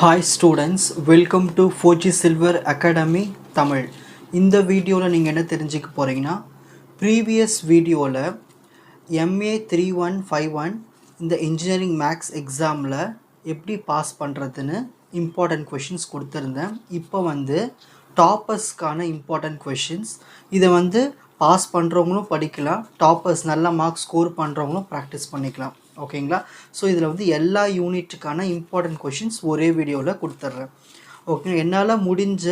Hi students, welcome to Foji Silver Academy Tamil. இந்த வீடியோவில் நீங்கள் என்ன தெரிஞ்சுக்க போகிறீங்கன்னா ப்ரீவியஸ் வீடியோவில் MA 3151 இந்த இன்ஜினியரிங் மேக்ஸ் எக்ஸாமில் எப்படி பாஸ் பண்ணுறதுன்னு இம்பார்ட்டன்ட் கொஷின்ஸ் கொடுத்துருந்தேன். இப்போ வந்து டாப்பர்ஸ்க்கான இம்பார்ட்டன்ட் கொஷின்ஸ். இதை வந்து பாஸ் பண்ணுறவங்களும் படிக்கலாம், டாப்பர்ஸ் நல்ல மார்க்ஸ் ஸ்கோர் பண்ணுறவங்களும் ப்ராக்டிஸ் பண்ணிக்கலாம். ஓகேங்களா? ஸோ இதில் வந்து எல்லா யூனிட்டுக்கான இம்பார்ட்டன்ட் கொஷின்ஸ் ஒரே வீடியோவில் கொடுத்துட்றேன். ஓகே, என்னால் முடிஞ்ச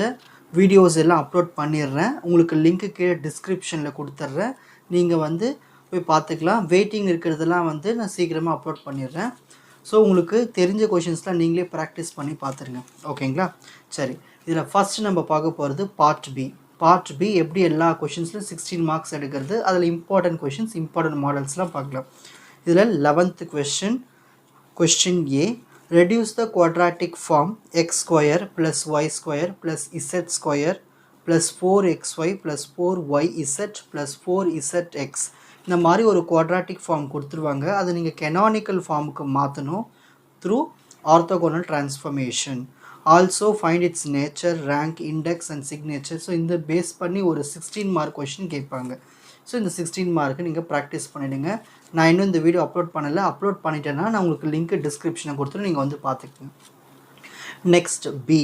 வீடியோஸ் எல்லாம் அப்லோட் பண்ணிடுறேன். உங்களுக்கு லிங்க்கு கீழே டிஸ்கிரிப்ஷனில் கொடுத்துட்றேன். நீங்கள் வந்து போய் பார்த்துக்கலாம். வெயிட்டிங் இருக்கிறதெல்லாம் வந்து நான் சீக்கிரமாக அப்லோட் பண்ணிடுறேன். ஸோ உங்களுக்கு தெரிஞ்ச கொஷின்ஸ்லாம் நீங்களே ப்ராக்டிஸ் பண்ணி பார்த்துருங்க. ஓகேங்களா? சரி, இதில் ஃபஸ்ட்டு நம்ம பார்க்க போகிறது பார்ட் பி. பார்ட் பி எப்படி எல்லா கொஷின்ஸ்லையும் 16 மார்க்ஸ் எடுக்கிறது, அதில் இம்பார்ட்டன்ட் கொஷின்ஸ், இம்பார்ட்டன்ட் மாடல்ஸ்லாம் பார்க்கலாம். இதில் 11th question, question A, reduce the quadratic form x square plus y square plus z square plus 4xy plus 4yz plus 4zx. இந்த மாதிரி ஒரு குவாட்ராட்டிக் ஃபார்ம் கொடுத்துருவாங்க. அதை நீங்கள் கெனானிக்கல் ஃபார்முக்கு மாற்றணும் through orthogonal transformation. Also find it's nature, rank, index and signature. So இந்த base பண்ணி ஒரு 16 மார்க் கொஷின் கேட்பாங்க. ஸோ இந்த 16 மார்க்கு நீங்கள் ப்ராக்டிஸ் பண்ணிவிடுங்க. நான் இன்னும் இந்த வீடியோ அப்லோட் பண்ணலை. அப்லோட் பண்ணிட்டேன்னா நான் உங்களுக்கு லிங்க்கு டிஸ்கிரிப்ஷனை கொடுத்துட்டு நீங்கள் வந்து பார்த்துக்கோங்க. Next B,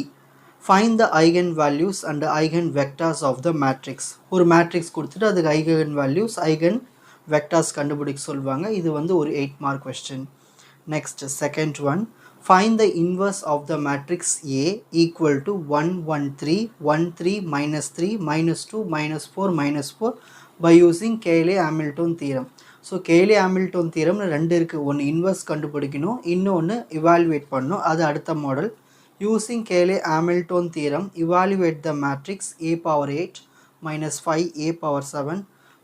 find the eigenvalues and eigenvectors of the matrix. ஒரு மேட்ரிக்ஸ் கொடுத்துட்டு அதுக்கு ஐகன் வேல்யூஸ், ஐகன் வெக்டார்ஸ் கண்டுபிடிக்க சொல்லுவாங்க. இது வந்து ஒரு 8 mark question. Next second one, find the inverse of the matrix A equal to 1 1 3 1 3 minus 3 minus 2 minus 4 minus 4 by using Cayley-Hamilton theorem. So Cayley-Hamilton theorem ரெண்டு இருக்குது. ஒன்று இன்வர்ஸ் கண்டுபிடிக்கணும், இன்னொன்று இவாலுவேட் பண்ணணும். அது அடுத்த model. Using Cayley-Hamilton theorem, evaluate the matrix A power 8 minus 5A power 7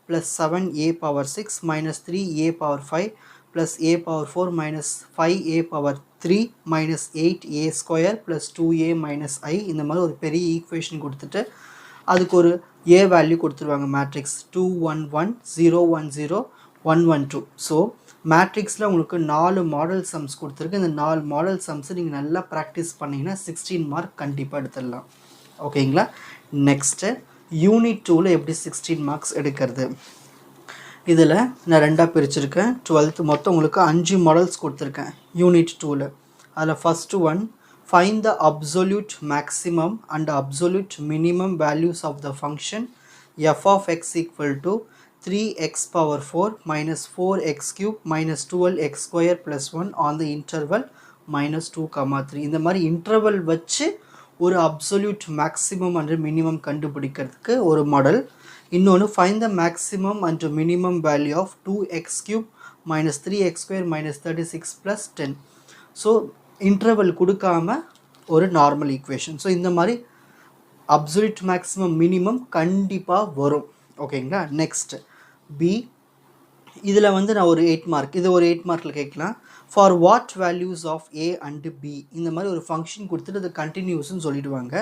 plus 7A power 6 minus 3A power 5 plus A power 4 minus 5A power 3 minus 8A square plus 2A minus I. இந்த மாதிரி ஒரு பெரிய equation கொடுத்துட்டு அதுக்கு ஒரு A value கொடுத்துருவாங்க. Matrix 2 1 1 0 1 0 1 1 2. So மேட்ரிக்ஸில் உங்களுக்கு 4 மாடல் சம்ஸ் கொடுத்துருக்கு. இந்த 4 மாடல் சம்ஸை நீங்கள் நல்லா ப்ராக்டிஸ் பண்ணிங்கன்னா 16 மார்க் கண்டிப்பாக எடுத்துடலாம். ஓகேங்களா? நெக்ஸ்ட்டு யூனிட் 2ல் எப்படி 16 மார்க்ஸ் எடுக்கிறது. இதில் நான் ரெண்டாக பிரிச்சுருக்கேன். 12th மொத்தம் உங்களுக்கு 5 மாடல்ஸ் கொடுத்துருக்கேன் யூனிட் 2ல். அதில் first one, find the absolute maximum and absolute minimum values of the function f of x equal to 3x power 4 minus 4x cube minus 12x square plus 1 on the interval minus 2, 3. இந்த மாதிரி interval வச்சு ஒரு absolute maximum and minimum கண்டுபிடிக்கிறதுக்கு ஒரு model. இன்னொன்று, find the maximum and minimum value of 2x cube minus 3x square minus 36 plus 10. So interval கொடுக்காம ஒரு normal equation. So இந்த மாதிரி அப்சல்யூட் மேக்ஸிமம் மினிமம் கண்டிப்பாக வரும். ஓகேங்களா? நெக்ஸ்ட் பி, இதில் வந்து நான் ஒரு 8 மார்க், இது ஒரு 8 மார்க்கில் கேட்கலாம். For what values of A and B. இந்த மாதிரி ஒரு ஃபங்க்ஷன் கொடுத்துட்டு அது கண்டினியூஸ்ன்னு சொல்லிடுவாங்க.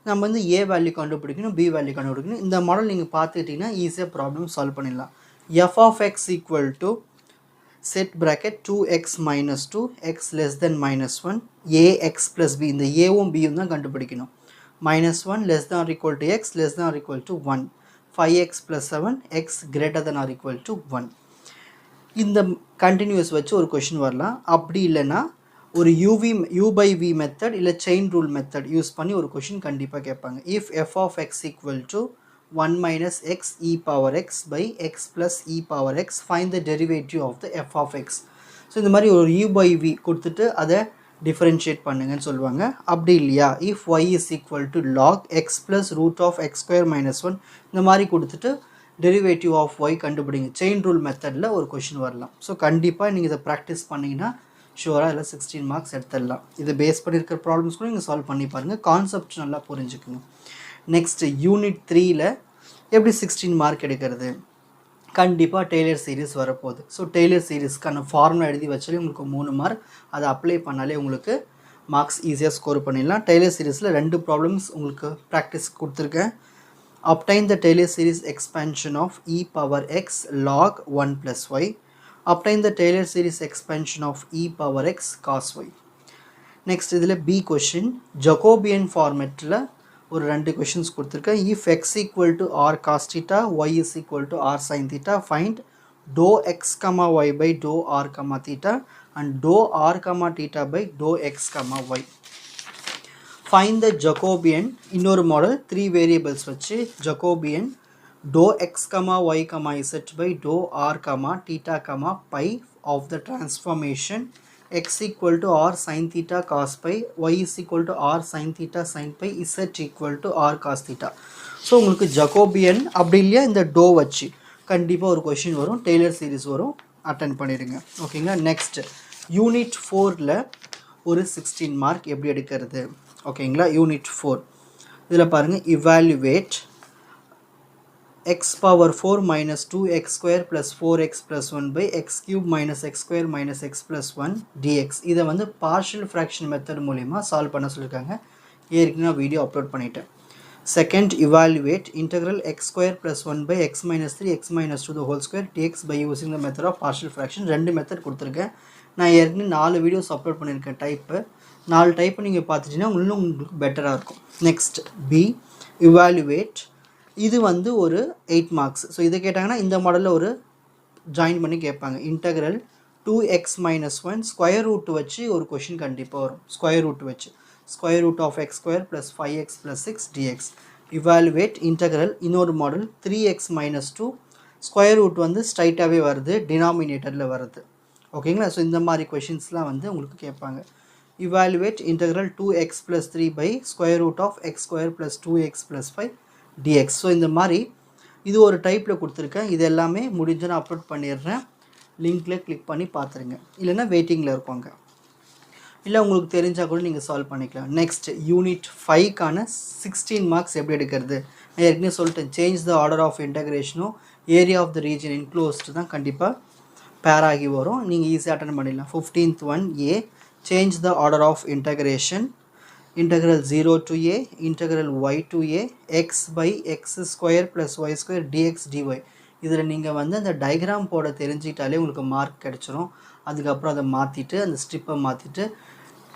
நம்ம வந்து ஏ வேல்யூ கண்டுபிடிக்கணும், பி வேல்யூ கண்டுபிடிக்கணும். இந்த மாடல் நீங்கள் பார்த்துக்கிட்டிங்கன்னா ஈஸியாக ப்ராப்ளம் சால்வ் பண்ணிடலாம். F of X equal to set bracket 2x minus 2 x less than minus 1 ax plus b. இந்த ஏவும் பியும் தான் கண்டுபிடிக்கணும். minus 1 less than or equal to x less than or equal to 1 5x plus 7 x greater than or equal to 1. இந்த continuous வச்சு ஒரு question வரலாம். அப்படி இல்லைன்னா ஒரு u by v மெத்தட் இல்லை செயின் ரூல் மெத்தட் யூஸ் பண்ணி ஒரு கொஷின் கண்டிப்பாக கேட்பாங்க. If f of x equal to 1 minus x e power x by x plus e power x, find the derivative of the f of x. So இந்த மாதிரி ஒரு u by v கொடுத்துட்டு அதை differentiate பண்ணுங்கன்னு சொல்லுவாங்க. அப்படி இல்லையா, if y is equal to log x plus root of x square minus 1, இந்த மாதிரி கொடுத்துட்டு டெரிவேட்டிவ் ஆஃப் y கண்டுபிடிங்க. செயின் ரூல் மெத்தடில் ஒரு கொஷின் வரலாம். ஸோ கண்டிப்பாக நீங்கள் இதை ப்ராக்டிஸ் பண்ணிங்கன்னா ஷுவராக இல்லை 16 மார்க்ஸ் எடுத்துடலாம். இதை பேஸ் பண்ணியிருக்கிற ப்ராப்ளம்ஸ் கூட நீங்கள் சால்வ் பண்ணி பாருங்கள். கான்செப்ட் நல்லா புரிஞ்சுக்குங்க. நெக்ஸ்ட் யூனிட் 3ல் எப்படி 16 மார்க் எடுக்கிறது. கண்டிப்பாக டெய்லர் சீரீஸ் வரப்போகுது. ஸோ டெய்லர் சீரீஸ்க்கான ஃபார்முலா எழுதி வச்சாலே உங்களுக்கு 3 மார்க், அதை அப்ளை பண்ணாலே உங்களுக்கு மார்க்ஸ் ஈஸியாக ஸ்கோர் பண்ணிடலாம். டெய்லர் சீரீஸில் 2 ப்ராப்ளம்ஸ் உங்களுக்கு ப்ராக்டிஸ் கொடுத்துருக்கேன். obtain the Taylor series expansion of e power x log 1 plus y. obtain the Taylor series expansion of e power x cos y. Next இதில் B question Jacobian ஃபார்மேட்டில் ஒரு 2 questions கொடுத்துருக்கேன். If X equal to R cos theta Y is equal to R sine theta find doe X comma Y by doe R comma theta and doe R comma theta by doe X comma Y. Find the Jacobian, இன்னொரு model 3 variables வச்சு Jacobian doe X comma Y comma Z by doe R comma theta comma by of the transformation x equal to r sin theta cos pi, y is equal to r sin theta sin pi, z equal to r cos theta. So உங்களுக்கு Jacobian அப்படி இல்லையா இந்த to வச்சு கண்டிப்பாக ஒரு question வரும், Taylor series வரும், attend பண்ணிடுங்க. ஓகேங்களா. நெக்ஸ்ட் யூனிட் 4ல் ஒரு 16 மார்க் எப்படி எடுக்கிறது. ஓகேங்களா. யூனிட் 4 இதில் பாருங்கள், evaluate x power 4 minus 2x square plus 4x plus 1 by x cube minus x square minus x plus 1 dx. இதை வந்து partial fraction method மூலிமா சால்வ் பண்ண சொல்லியிருக்காங்க. ஏற்கனவே வீடியோ அப்லோட் பண்ணிட்டேன். Second, evaluate integral x square plus 1 by x minus 3 x minus 2 the whole square dx by using the method of partial fraction. 2 method கொடுத்துருக்கேன். நான் ஏற்கனவே 4 வீடியோஸ் அப்லோட் பண்ணியிருக்கேன் type. 4 type நீங்கள் பார்த்துட்டிங்கன்னா உங்களுக்கு பெட்டராக இருக்கும். நெக்ஸ்ட் பி, evaluate, இது வந்து ஒரு 8 மார்க்ஸ். ஸோ இதை கேட்டாங்கன்னா இந்த மாடலில் ஒரு ஜாயின் பண்ணி கேட்பாங்க. Integral 2x minus 1 square root வச்சு ஒரு கொஷின் கண்டிப்பாக வரும். ஸ்கொயர் ரூட் வச்சு square root of X square plus 5x plus 6 dx. Evaluate integral, இன்னொரு model 3x minus 2 square root வந்து ஸ்ட்ரைட்டாகவே வருது, டினாமினேட்டரில் வருது. ஓகேங்களா. ஸோ இந்த மாதிரி கொஷின்ஸ்லாம் வந்து உங்களுக்கு கேட்பாங்க. Evaluate integral 2x plus 3 by square root of X square plus 2x plus 5 dx. So இந்த மாதிரி இது ஒரு டைப்பில் கொடுத்துருக்கேன். இது எல்லாமே முடிஞ்சு நான் அப்லோட் பண்ணிடுறேன். லிங்க்கில் கிளிக் பண்ணி பார்த்துருங்க. இல்லைன்னா வெயிட்டிங்கில் இருப்பாங்க. இல்லை உங்களுக்கு தெரிஞ்சால் கூட நீங்கள் சால்வ் பண்ணிக்கலாம். நெக்ஸ்ட் யூனிட் 5க்கான 16 மார்க்ஸ் எப்படி எடுக்கிறது. நான் ஏற்கனவே சொல்லிட்டேன், சேஞ்ச் த ஆர்டர் ஆஃப் இன்டகிரேஷனும் area of the region enclosed தான் கண்டிப்பாக பேர் ஆகி வரும். நீங்கள் ஈஸியாக அட்டன் பண்ணிடலாம். 15th one A, change the order of integration integral 0 to a integral y to a x by x square plus y square dx dy. இதில் நீங்கள் வந்து அந்த டயக்ராம் போட தெரிஞ்சிட்டாலே உங்களுக்கு மார்க் கிடச்சிரும். அதுக்கப்புறம் அதை மாற்றிட்டு அந்த ஸ்ட்ரிப்பை மாற்றிட்டு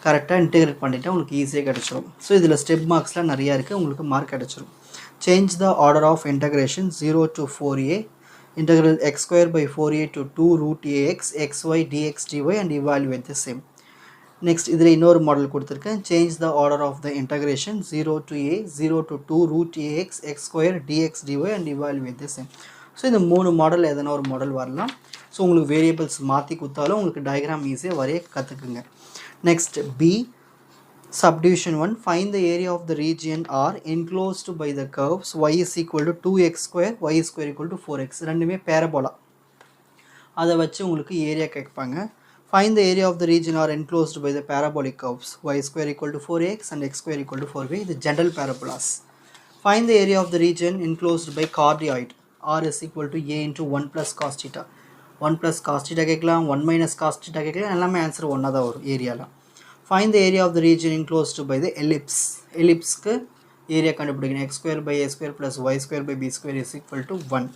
கரெக்டாக இன்டெகிரேட் பண்ணிவிட்டு உங்களுக்கு ஈஸியாக கிடச்சிரும். ஸோ இதில் ஸ்டெப் மார்க்ஸ்லாம் நிறையா இருக்குது, உங்களுக்கு மார்க் கிடச்சிரும். Change the order of integration 0 to 4a integral x square by 4a to 2 root ax xy dx dy and evaluate the same. Next இதில் இன்னொரு மாடல் கொடுத்துருக்கேன். Change the order of the integration 0 to a 0 to 2 root ax x square dx dy and evaluate the same. So இந்த 3 model எதனா ஒரு model வரலாம். So உங்களுக்கு variables மாற்றி கொடுத்தாலும் உங்களுக்கு டயக்ராம் ஈஸியாக வரைய கற்றுக்குங்க. Next B, subdivision 1, find the area of the region R enclosed by the curves y is equal to 2x square y square equal to 4x. ரெண்டுமே பேரபோலா. அதை வச்சு உங்களுக்கு ஏரியா கேட்பாங்க. Find the area of the region R enclosed by the parabolic curves y square equal to 4x and x square equal to 4y, the general parabolas. Find the area of the region enclosed by cardioid R is equal to a into 1 plus cos theta. 1 plus cos theta கேட்கலாம், 1 minus cos theta கேட்கலாம், எல்லாமே answer ஒன்றா தான் வரும் ஏரியாவில். Find the area of the region enclosed by the ellipse. ellipseக்கு area கண்டுபிடிக்கணும். x square by a square plus y square by b square is equal to 1.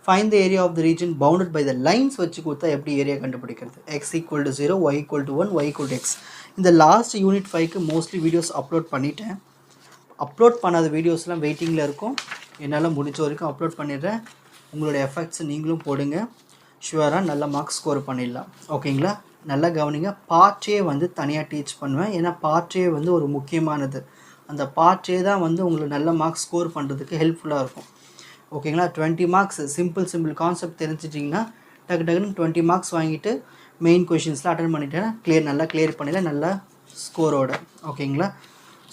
Find the area of the region bounded by the lines வச்சு கொடுத்தா எப்படி area கண்டுபிடிக்கிறது. x equal to 0, y equal to 1, y equal to x. இந்த last unit 5க்கு mostly videos upload பண்ணிட்டேன். Upload பண்ணாத வீடியோஸ்லாம் வெயிட்டிங்கில் இருக்கும். என்னால் முடிஞ்ச வரைக்கும் அப்லோட் பண்ணிடுறேன். உங்களோட எஃபெக்ட்ஸ் நீங்களும் போடுங்க. ஷுவராக நல்ல மார்க்ஸ் ஸ்கோர் பண்ணிடலாம். ஓகேங்களா. நல்லா கவனிங்க. பார்ட் ஏ வந்து தனியாக டீச் பண்ணுவேன். ஏன்னா பார்ட் ஏ வந்து ஒரு முக்கியமானது. அந்த பார்ட் ஏ தான் வந்து உங்களுக்கு நல்ல மார்க்ஸ் ஸ்கோர் பண்ணுறதுக்கு ஹெல்ப்ஃபுல்லாக இருக்கும். ஓகேங்களா. 20 மார்க்ஸ் சிம்பிள் கான்செப்ட் தெரிஞ்சிட்டிங்கன்னா டக்குன்னு 20 மார்க்ஸ் வாங்கிட்டு மெயின் கொஷின்ஸ்லாம் அட்டன் பண்ணிட்டேன்னா நல்லா கிளியர் பண்ணிடலாம், நல்லா ஸ்கோரோட. ஓகேங்களா.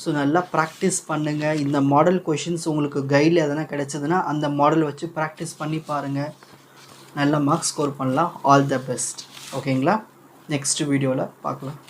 ஸோ நல்லா ப்ராக்டிஸ் பண்ணுங்கள். இந்த மாடல் கொஷின்ஸ் உங்களுக்கு கைடில் எதனா கிடச்சதுன்னா அந்த மாடல் வச்சு ப்ராக்டிஸ் பண்ணி பாருங்கள். நல்ல மார்க்ஸ் ஸ்கோர் பண்ணலாம். All the best. ஓகேங்களா. நெக்ஸ்ட் வீடியோவில் பார்க்கலாம்.